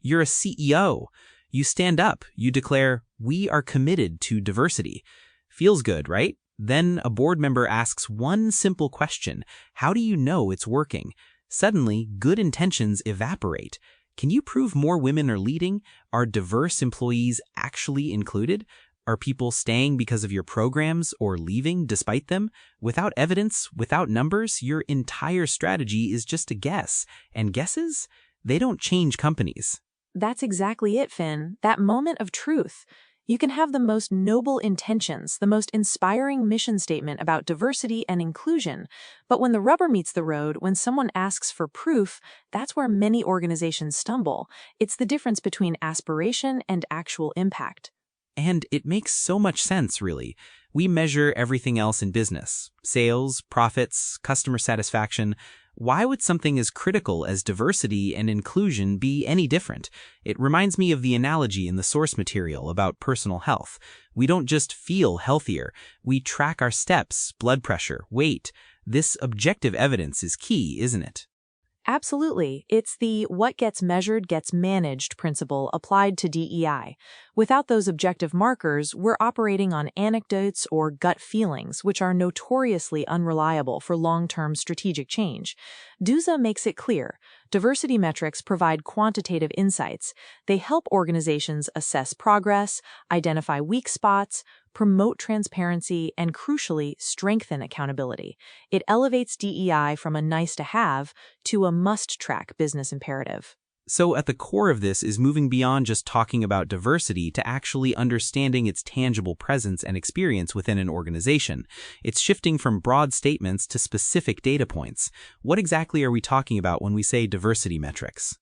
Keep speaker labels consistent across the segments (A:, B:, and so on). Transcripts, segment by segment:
A: You're a CEO. You stand up, you declare, "We are committed to diversity." Feels good, right? Then a board member asks one simple question: how do you know it's working? Suddenly, good intentions evaporate. Can you prove more women are leading? Are diverse employees actually included? Are people staying because of your programs or leaving despite them? Without evidence, without numbers, your entire strategy is just a guess. And guesses? They don't change companies.
B: That's exactly it, Finn. That moment of truth. You can have the most noble intentions, the most inspiring mission statement about diversity and inclusion, but when the rubber meets the road, when someone asks for proof, that's where many organizations stumble. It's the difference between aspiration and actual impact.
A: And it makes so much sense, really. We measure everything else in business: sales, profits, customer satisfaction. Why would something as critical as diversity and inclusion be any different? It reminds me of the analogy in the source material about personal health. We don't just feel healthier, we track our steps, blood pressure, weight. This objective evidence is key, isn't it?
B: Absolutely. It's the what gets measured gets managed principle applied to DEI. Without those objective markers, we're operating on anecdotes or gut feelings, which are notoriously unreliable for long-term strategic change. DUSA makes it clear. Diversity metrics provide quantitative insights. They help organizations assess progress, identify weak spots, promote transparency, and crucially, strengthen accountability. It elevates DEI from a nice-to-have to a must-track business imperative.
A: So at the core of this is moving beyond just talking about diversity to actually understanding its tangible presence and experience within an organization. It's shifting from broad statements to specific data points. What exactly are we talking about when we say diversity metrics?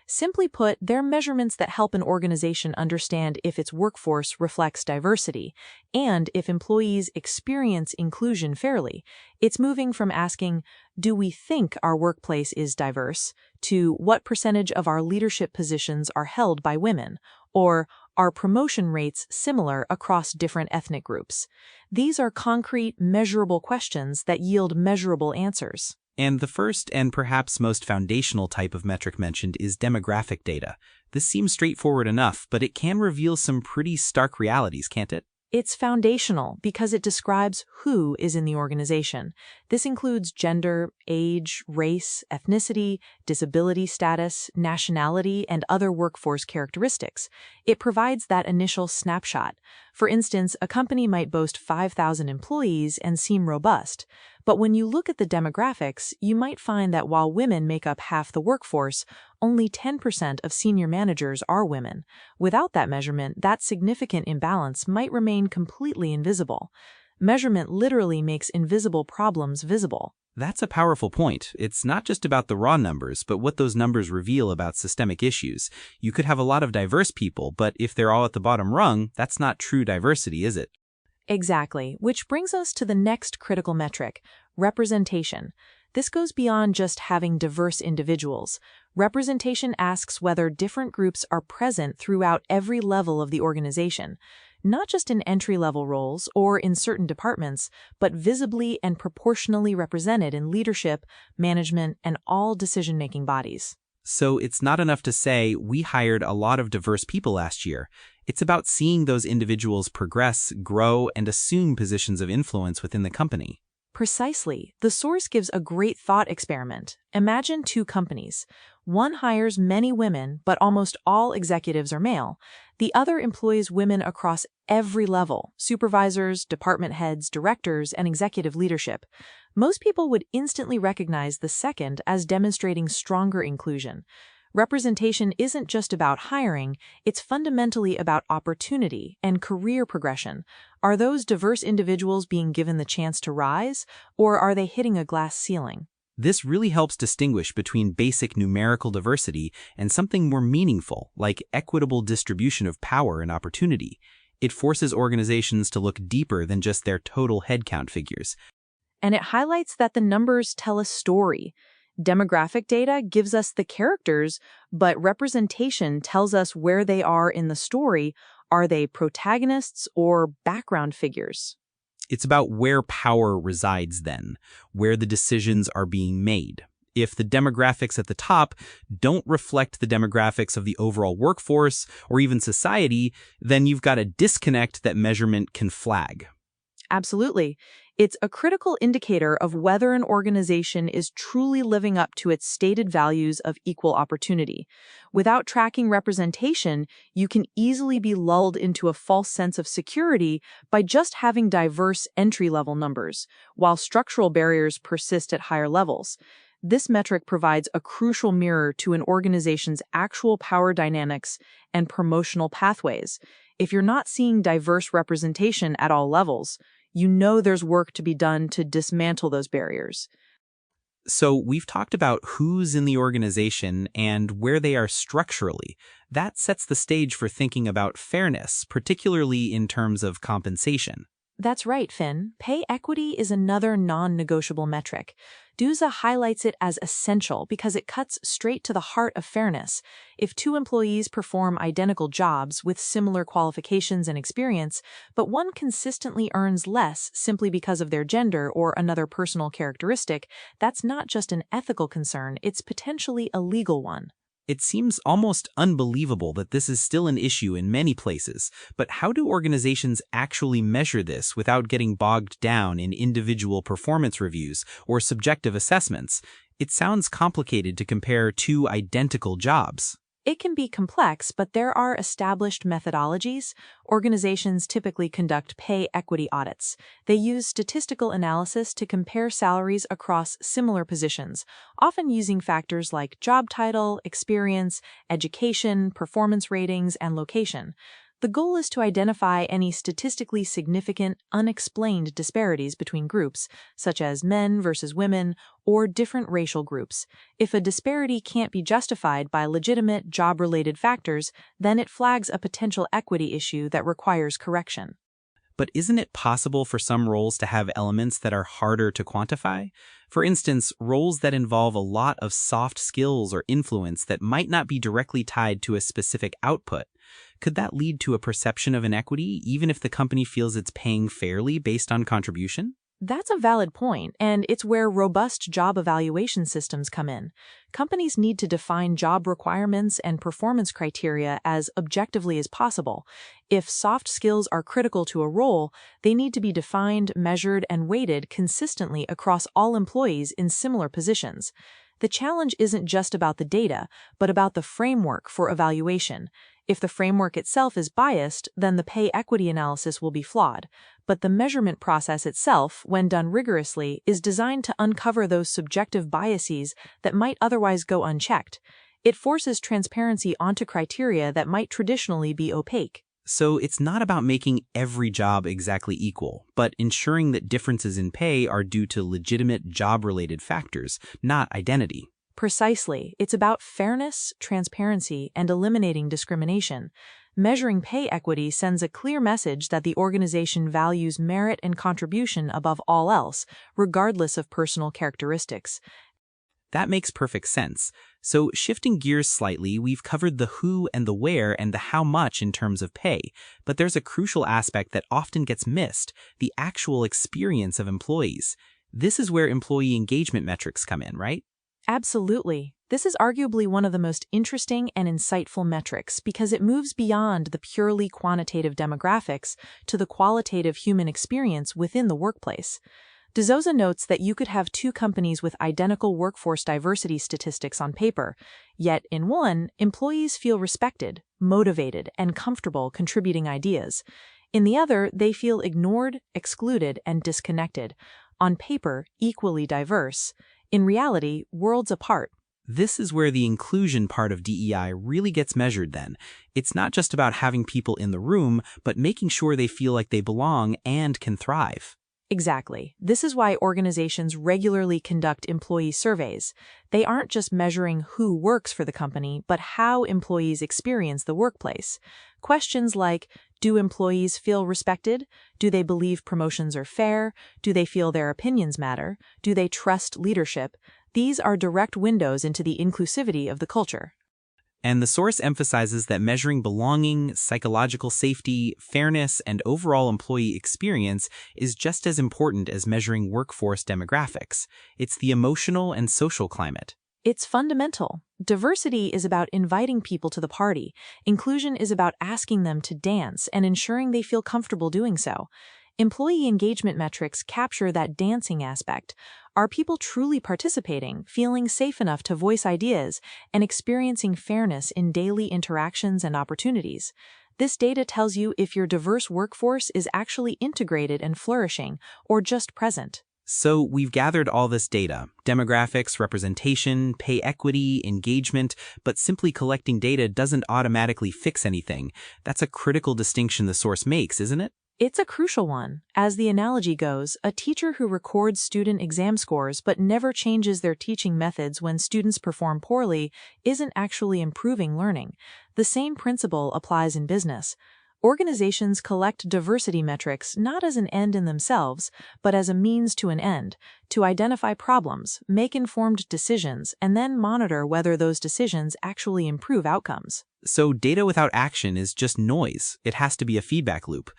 B: Simply put, they're measurements that help an organization understand if its workforce reflects diversity and if employees experience inclusion fairly. It's moving from asking, "Do we think our workplace is diverse?" to "What percentage of our leadership positions are held by women?" or "Are promotion rates similar across different ethnic groups?" These are concrete, measurable questions that yield measurable answers.
A: And the first and perhaps most foundational type of metric mentioned is demographic data. This seems straightforward enough, but it can reveal some pretty stark realities, can't it?
B: It's foundational because it describes who is in the organization. This includes gender, age, race, ethnicity, disability status, nationality, and other workforce characteristics. It provides that initial snapshot. For instance, a company might boast 5,000 employees and seem robust. But when you look at the demographics, you might find that while women make up half the workforce, only 10% of senior managers are women. Without that measurement, that significant imbalance might remain completely invisible. Measurement literally makes invisible problems visible.
A: That's a powerful point. It's not just about the raw numbers, but what those numbers reveal about systemic issues. You could have a lot of diverse people, but if they're all at the bottom rung, that's not true diversity, is it?
B: Exactly, which brings us to the next critical metric, representation. This goes beyond just having diverse individuals. Representation asks whether different groups are present throughout every level of the organization, not just in entry-level roles or in certain departments, but visibly and proportionally represented in leadership, management, and all decision-making bodies.
A: So it's not enough to say, "We hired a lot of diverse people last year." It's about seeing those individuals progress, grow, and assume positions of influence within the company.
B: Precisely. The source gives a great thought experiment. Imagine two companies. One hires many women, but almost all executives are male. The other employs women across every level: supervisors, department heads, directors, and executive leadership. Most people would instantly recognize the second as demonstrating stronger inclusion. Representation isn't just about hiring, it's fundamentally about opportunity and career progression. Are those diverse individuals being given the chance to rise, or are they hitting a glass ceiling?
A: This really helps distinguish between basic numerical diversity and something more meaningful, like equitable distribution of power and opportunity. It forces organizations to look deeper than just their total headcount figures.
B: And it highlights that the numbers tell a story. Demographic data gives us the characters, but representation tells us where they are in the story. Are they protagonists or background figures?
A: It's about where power resides then, where the decisions are being made. If the demographics at the top don't reflect the demographics of the overall workforce or even society, then you've got a disconnect that measurement can flag.
B: Absolutely. It's a critical indicator of whether an organization is truly living up to its stated values of equal opportunity. Without tracking representation, you can easily be lulled into a false sense of security by just having diverse entry-level numbers, while structural barriers persist at higher levels. This metric provides a crucial mirror to an organization's actual power dynamics and promotional pathways. If you're not seeing diverse representation at all levels, you know there's work to be done to dismantle those barriers.
A: So we've talked about who's in the organization and where they are structurally. That sets the stage for thinking about fairness, particularly in terms of compensation.
B: That's right, Finn. Pay equity is another non-negotiable metric. DEUSA highlights it as essential because it cuts straight to the heart of fairness. If two employees perform identical jobs with similar qualifications and experience, but one consistently earns less simply because of their gender or another personal characteristic, that's not just an ethical concern, it's potentially a legal one.
A: It seems almost unbelievable that this is still an issue in many places, but how do organizations actually measure this without getting bogged down in individual performance reviews or subjective assessments? It sounds complicated to compare two identical jobs.
B: It can be complex, but there are established methodologies. Organizations typically conduct pay equity audits. They use statistical analysis to compare salaries across similar positions, often using factors like job title, experience, education, performance ratings, and location. The goal is to identify any statistically significant, unexplained disparities between groups, such as men versus women or different racial groups. If a disparity can't be justified by legitimate job-related factors, then it flags a potential equity issue that requires correction.
A: But isn't it possible for some roles to have elements that are harder to quantify? For instance, roles that involve a lot of soft skills or influence that might not be directly tied to a specific output. Could that lead to a perception of inequity, even if the company feels it's paying fairly based on contribution?
B: That's a valid point, and it's where robust job evaluation systems come in. Companies need to define job requirements and performance criteria as objectively as possible. If soft skills are critical to a role, they need to be defined, measured, and weighted consistently across all employees in similar positions. The challenge isn't just about the data, but about the framework for evaluation. If the framework itself is biased, then the pay equity analysis will be flawed. But the measurement process itself, when done rigorously, is designed to uncover those subjective biases that might otherwise go unchecked. It forces transparency onto criteria that might traditionally be opaque.
A: So it's not about making every job exactly equal, but ensuring that differences in pay are due to legitimate job-related factors, not identity.
B: Precisely. It's about fairness, transparency, and eliminating discrimination. Measuring pay equity sends a clear message that the organization values merit and contribution above all else, regardless of personal characteristics.
A: That makes perfect sense. So shifting gears slightly, we've covered the who and the where and the how much in terms of pay, but there's a crucial aspect that often gets missed, the actual experience of employees. This is where employee engagement metrics come in, right?
B: Absolutely. This is arguably one of the most interesting and insightful metrics because it moves beyond the purely quantitative demographics to the qualitative human experience within the workplace. DeZosa notes that you could have two companies with identical workforce diversity statistics on paper, yet in one, employees feel respected, motivated, and comfortable contributing ideas. In the other, they feel ignored, excluded, and disconnected. On paper, equally diverse. In reality, worlds apart.
A: This is where the inclusion part of DEI really gets measured then. It's not just about having people in the room, but making sure they feel like they belong and can thrive.
B: Exactly. This is why organizations regularly conduct employee surveys. They aren't just measuring who works for the company, but how employees experience the workplace. Questions like, do employees feel respected? Do they believe promotions are fair? Do they feel their opinions matter? Do they trust leadership? These are direct windows into the inclusivity of the culture.
A: And the source emphasizes that measuring belonging, psychological safety, fairness, and overall employee experience is just as important as measuring workforce demographics. It's the emotional and social climate.
B: It's fundamental. Diversity is about inviting people to the party. Inclusion is about asking them to dance and ensuring they feel comfortable doing so. Employee engagement metrics capture that dancing aspect. Are people truly participating, feeling safe enough to voice ideas, and experiencing fairness in daily interactions and opportunities? This data tells you if your diverse workforce is actually integrated and flourishing, or just present.
A: So we've gathered all this data, demographics, representation, pay equity, engagement, but simply collecting data doesn't automatically fix anything. That's a critical distinction the source makes, isn't it?
B: It's a crucial one. As the analogy goes, a teacher who records student exam scores but never changes their teaching methods when students perform poorly isn't actually improving learning. The same principle applies in business. Organizations collect diversity metrics not as an end in themselves, but as a means to an end, to identify problems, make informed decisions, and then monitor whether those decisions actually improve outcomes.
A: So data without action is just noise. It has to be a feedback loop.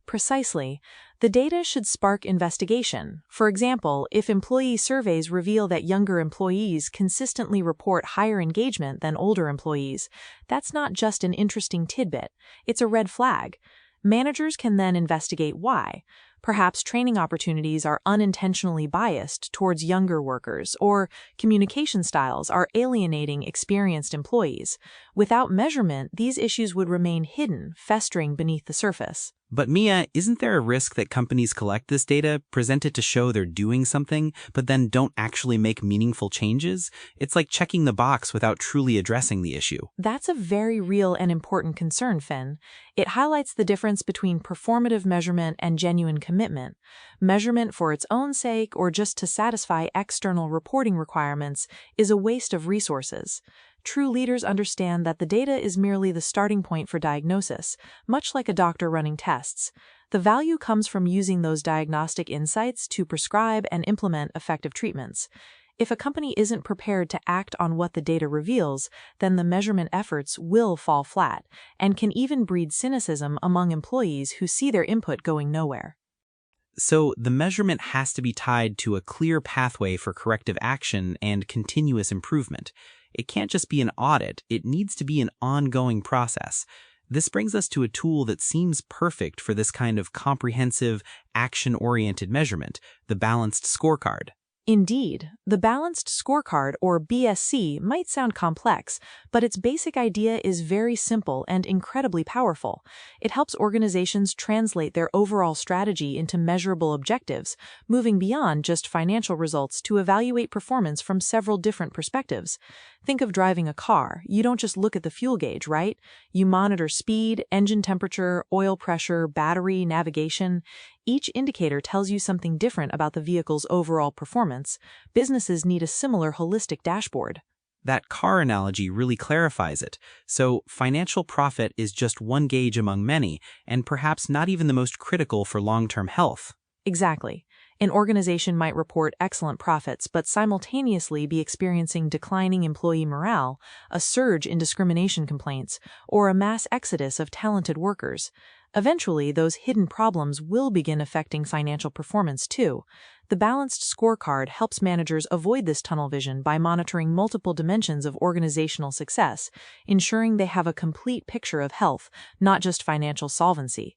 B: Precisely. The data should spark investigation. For example, if employee surveys reveal that younger employees consistently report higher engagement than older employees, that's not just an interesting tidbit, it's a red flag. Managers can then investigate why. Perhaps training opportunities are unintentionally biased towards younger workers, or communication styles are alienating experienced employees. Without measurement, these issues would remain hidden, festering beneath the surface.
A: But Mia, isn't there a risk that companies collect this data, present it to show they're doing something, but then don't actually make meaningful changes? It's like checking the box without truly addressing the issue.
B: That's a very real and important concern, Finn. It highlights the difference between performative measurement and genuine commitment. Measurement for its own sake or just to satisfy external reporting requirements is a waste of resources. True leaders understand that the data is merely the starting point for diagnosis, much like a doctor running tests. The value comes from using those diagnostic insights to prescribe and implement effective treatments. If a company isn't prepared to act on what the data reveals, then the measurement efforts will fall flat, and can even breed cynicism among employees who see their input going nowhere.
A: So the measurement has to be tied to a clear pathway for corrective action and continuous improvement. It can't just be an audit, it needs to be an ongoing process. This brings us to a tool that seems perfect for this kind of comprehensive, action-oriented measurement, the balanced scorecard.
B: Indeed, the Balanced Scorecard, or BSC, might sound complex, but its basic idea is very simple and incredibly powerful. It helps organizations translate their overall strategy into measurable objectives, moving beyond just financial results to evaluate performance from several different perspectives. Think of driving a car. You don't just look at the fuel gauge, right? You monitor speed, engine temperature, oil pressure, battery, navigation. Each indicator tells you something different about the vehicle's overall performance. Businesses need a similar holistic dashboard.
A: That car analogy really clarifies it. So financial profit is just one gauge among many, and perhaps not even the most critical for long-term health.
B: Exactly. An organization might report excellent profits but simultaneously be experiencing declining employee morale, a surge in discrimination complaints, or a mass exodus of talented workers. Eventually, those hidden problems will begin affecting financial performance too. The Balanced Scorecard helps managers avoid this tunnel vision by monitoring multiple dimensions of organizational success, ensuring they have a complete picture of health, not just financial solvency.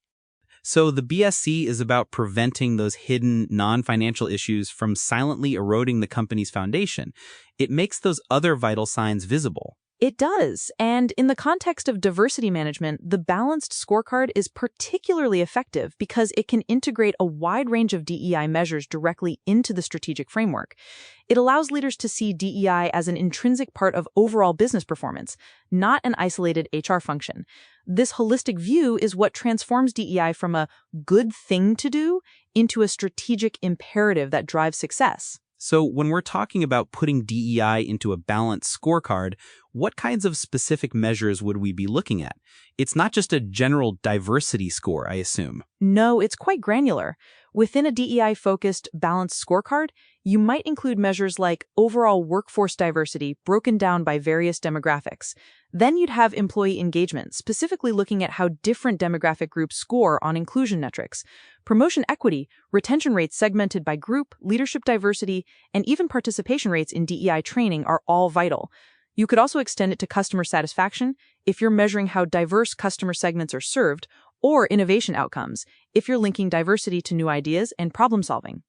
A: So the BSC is about preventing those hidden, non-financial issues from silently eroding the company's foundation. It makes those other vital signs visible.
B: It does, and in the context of diversity management, the Balanced Scorecard is particularly effective because it can integrate a wide range of DEI measures directly into the strategic framework. It allows leaders to see DEI as an intrinsic part of overall business performance, not an isolated HR function. This holistic view is what transforms DEI from a good thing to do into a strategic imperative that drives success.
A: So when we're talking about putting DEI into a balanced scorecard, what kinds of specific measures would we be looking at? It's not just a general diversity score, I assume.
B: No, it's quite granular. Within a DEI-focused balanced scorecard, you might include measures like overall workforce diversity broken down by various demographics. Then you'd have employee engagement, specifically looking at how different demographic groups score on inclusion metrics. Promotion equity, retention rates segmented by group, leadership diversity, and even participation rates in DEI training are all vital. You could also extend it to customer satisfaction if you're measuring how diverse customer segments are served, or innovation outcomes if you're linking diversity to new ideas and problem solving.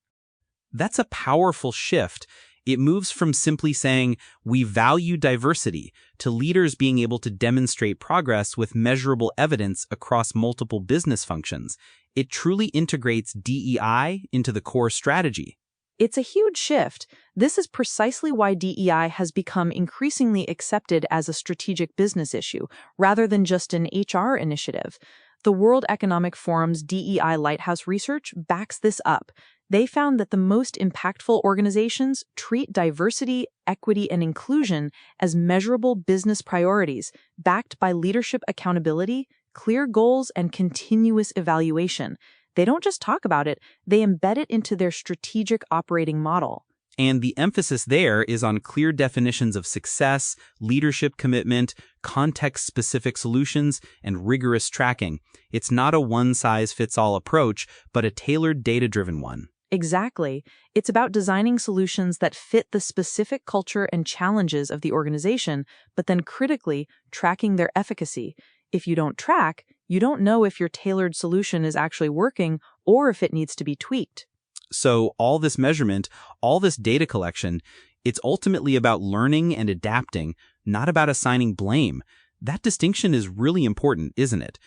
A: That's a powerful shift. It moves from simply saying, we value diversity, to leaders being able to demonstrate progress with measurable evidence across multiple business functions. It truly integrates DEI into the core strategy.
B: It's a huge shift. This is precisely why DEI has become increasingly accepted as a strategic business issue, rather than just an HR initiative. The World Economic Forum's DEI Lighthouse research backs this up. They found that the most impactful organizations treat diversity, equity, and inclusion as measurable business priorities, backed by leadership accountability, clear goals, and continuous evaluation. They don't just talk about it, they embed it into their strategic operating model.
A: And the emphasis there is on clear definitions of success, leadership commitment, context-specific solutions, and rigorous tracking. It's not a one-size-fits-all approach, but a tailored data-driven one.
B: Exactly. It's about designing solutions that fit the specific culture and challenges of the organization, but then critically tracking their efficacy. If you don't track, you don't know if your tailored solution is actually working or if it needs to be tweaked.
A: So all this measurement, all this data collection, it's ultimately about learning and adapting, not about assigning blame. That distinction is really important, isn't it?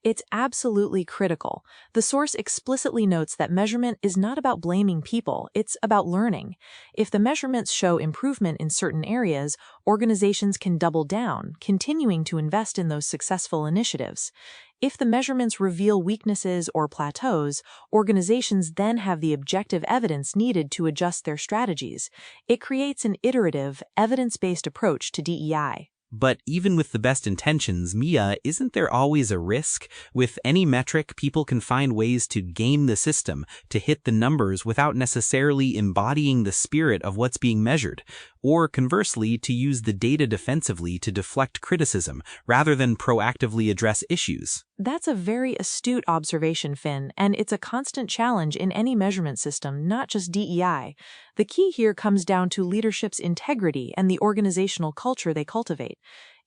B: It's absolutely critical. The source explicitly notes that measurement is not about blaming people, it's about learning. If the measurements show improvement in certain areas, organizations can double down, continuing to invest in those successful initiatives. If the measurements reveal weaknesses or plateaus, organizations then have the objective evidence needed to adjust their strategies. It creates an iterative, evidence-based approach to DEI.
A: But even with the best intentions, Mia, isn't there always a risk? With any metric, people can find ways to game the system, to hit the numbers without necessarily embodying the spirit of what's being measured. Or conversely, to use the data defensively to deflect criticism, rather than proactively address issues.
B: That's a very astute observation, Finn, and it's a constant challenge in any measurement system, not just DEI. The key here comes down to leadership's integrity and the organizational culture they cultivate.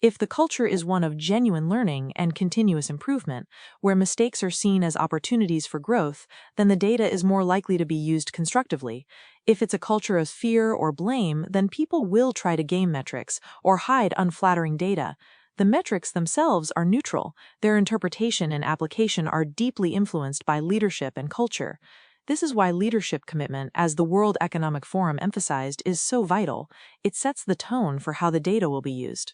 B: If the culture is one of genuine learning and continuous improvement, where mistakes are seen as opportunities for growth, then the data is more likely to be used constructively. If it's a culture of fear or blame, then people will try to game metrics or hide unflattering data. The metrics themselves are neutral. Their interpretation and application are deeply influenced by leadership and culture. This is why leadership commitment, as the World Economic Forum emphasized, is so vital. It sets the tone for how the data will be used.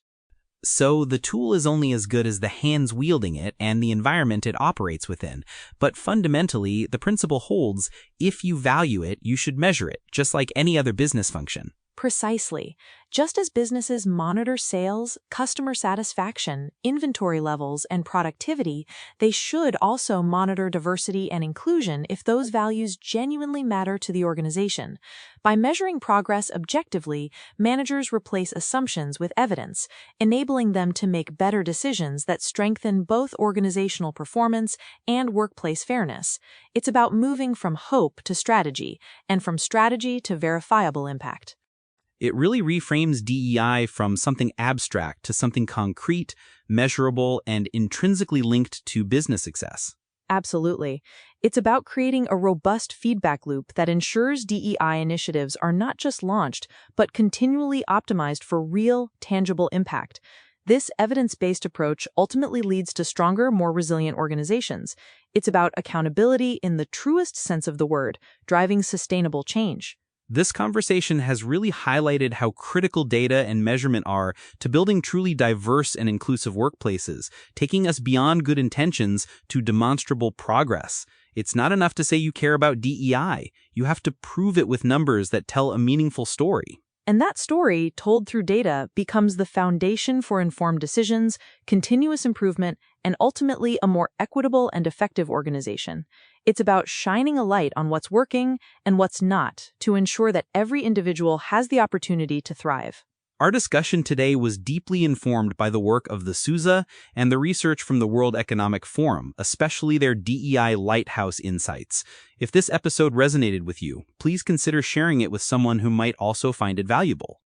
A: So the tool is only as good as the hands wielding it and the environment it operates within. But fundamentally, the principle holds, if you value it, you should measure it, just like any other business function.
B: Precisely. Just as businesses monitor sales, customer satisfaction, inventory levels, and productivity, they should also monitor diversity and inclusion if those values genuinely matter to the organization. By measuring progress objectively, managers replace assumptions with evidence, enabling them to make better decisions that strengthen both organizational performance and workplace fairness. It's about moving from hope to strategy, and from strategy to verifiable impact.
A: It really reframes DEI from something abstract to something concrete, measurable, and intrinsically linked to business success.
B: Absolutely. It's about creating a robust feedback loop that ensures DEI initiatives are not just launched, but continually optimized for real, tangible impact. This evidence-based approach ultimately leads to stronger, more resilient organizations. It's about accountability in the truest sense of the word, driving sustainable change.
A: This conversation has really highlighted how critical data and measurement are to building truly diverse and inclusive workplaces, taking us beyond good intentions to demonstrable progress. It's not enough to say you care about DEI. You have to prove it with numbers that tell a meaningful story.
B: And that story, told through data, becomes the foundation for informed decisions, continuous improvement, and ultimately a more equitable and effective organization. It's about shining a light on what's working and what's not to ensure that every individual has the opportunity to thrive.
A: Our discussion today was deeply informed by the work of the Sousa and the research from the World Economic Forum, especially their DEI Lighthouse insights. If this episode resonated with you, please consider sharing it with someone who might also find it valuable.